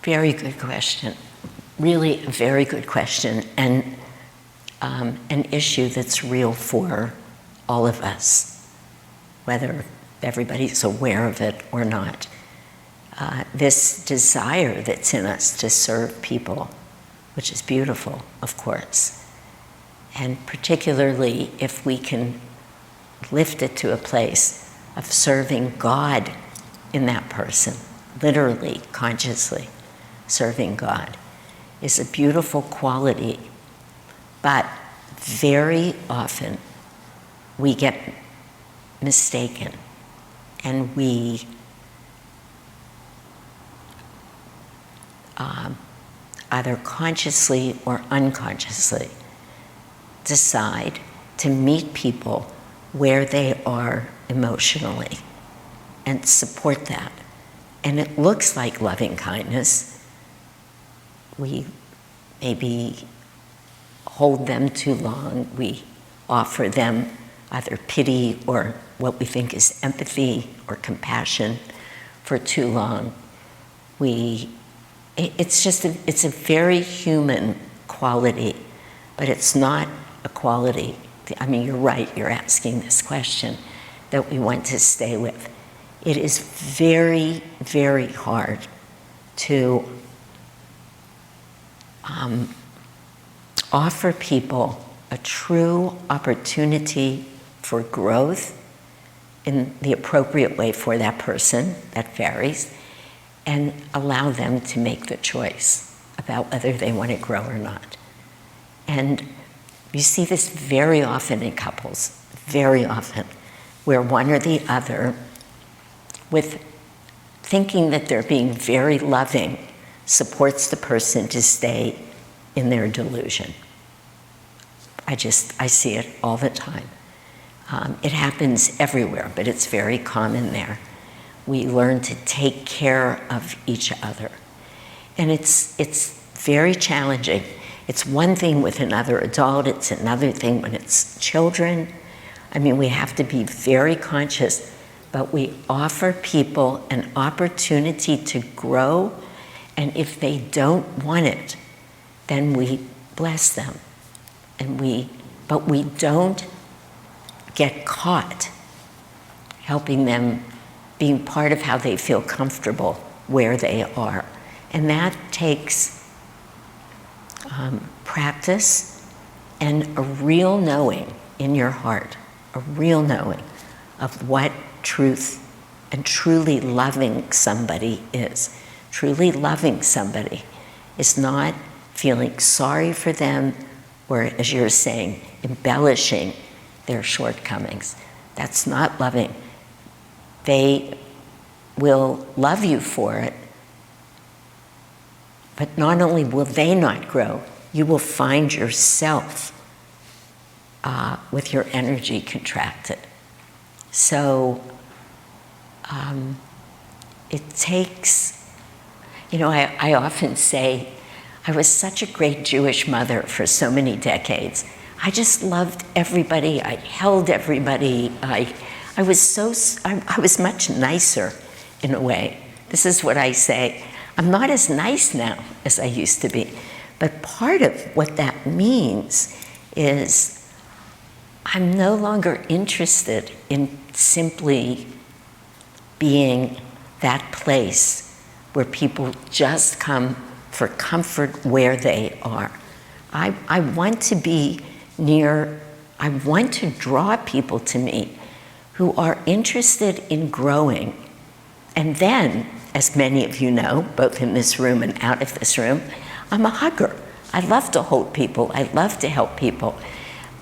Very good question. Really a very good question, and an issue that's real for all of us, whether everybody's aware of it or not. This desire that's in us to serve people, which is beautiful, of course, and particularly if we can lift it to a place of serving God in that person, literally, consciously serving God, is a beautiful quality. But very often we get mistaken, and we either consciously or unconsciously decide to meet people where they are emotionally and support that. And it looks like loving kindness. We maybe hold them too long. We offer them either pity or what we think is empathy or compassion for too long. It's a very human quality, but it's not a quality. I mean, you're right, you're asking this question that we want to stay with. It is very, very hard to offer people a true opportunity for growth in the appropriate way for that person, that varies, and allow them to make the choice about whether they want to grow or not. And you see this very often in couples, very often, where one or the other, with thinking that they're being very loving, supports the person to stay in their delusion. I see it all the time. It happens everywhere, but it's very common there. We learn to take care of each other. And it's very challenging. It's one thing with another adult, it's another thing when it's children. I mean, we have to be very conscious, but we offer people an opportunity to grow, and if they don't want it, then we bless them. But we don't get caught helping them, being part of how they feel comfortable where they are. And that takes practice and a real knowing in your heart, a real knowing of what truth and truly loving somebody is. Truly loving somebody is not feeling sorry for them or, as you're saying, embellishing their shortcomings. That's not loving. They will love you for it, but not only will they not grow, you will find yourself with your energy contracted. So it takes, I often say, I was such a great Jewish mother for so many decades. I just loved everybody. I held everybody. I was much nicer in a way. This is what I say. I'm not as nice now as I used to be. But part of what that means is I'm no longer interested in simply being that place where people just come for comfort where they are. I want to be near, I want to draw people to me who are interested in growing. And then, as many of you know, both in this room and out of this room, I'm a hugger. I love to hold people. I love to help people.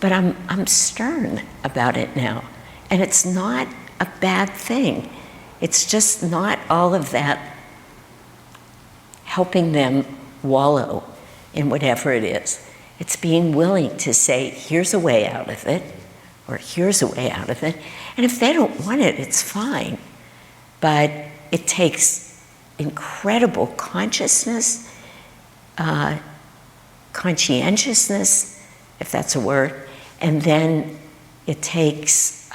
But I'm stern about it now. And it's not a bad thing. It's just not all of that helping them wallow in whatever it is. It's being willing to say, here's a way out of it, or here's a way out of it. And if they don't want it, it's fine. But it takes incredible consciousness, conscientiousness, if that's a word, and then it takes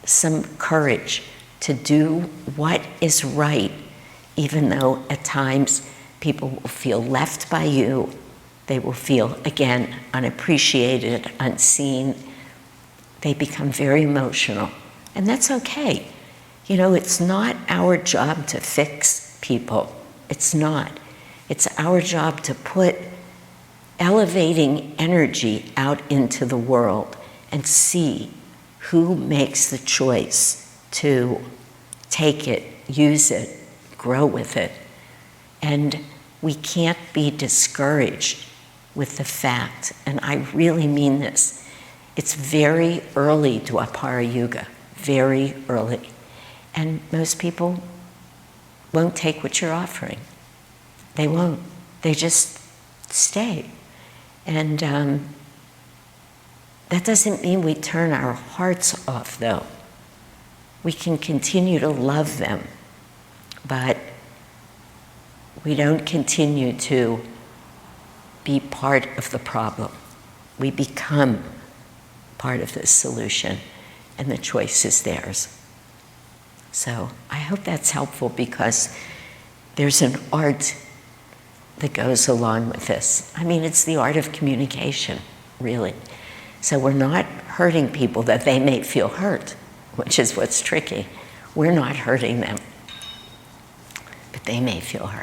some courage to do what is right even though at times people will feel left by you, they will feel, again, unappreciated, unseen. They become very emotional, and that's okay. You know, it's not our job to fix people. It's not. It's our job to put elevating energy out into the world and see who makes the choice to take it, use it, grow with it. And we can't be discouraged with the fact, and I really mean this, it's very early Dwapara Yuga, very early. And most people won't take what you're offering. They won't. They just stay. And that doesn't mean we turn our hearts off, though. We can continue to love them, but we don't continue to be part of the problem. We become part of the solution, and the choice is theirs. So I hope that's helpful, because there's an art that goes along with this. I mean, it's the art of communication, really. So we're not hurting people that they may feel hurt, which is what's tricky. We're not hurting them, but they may feel hurt.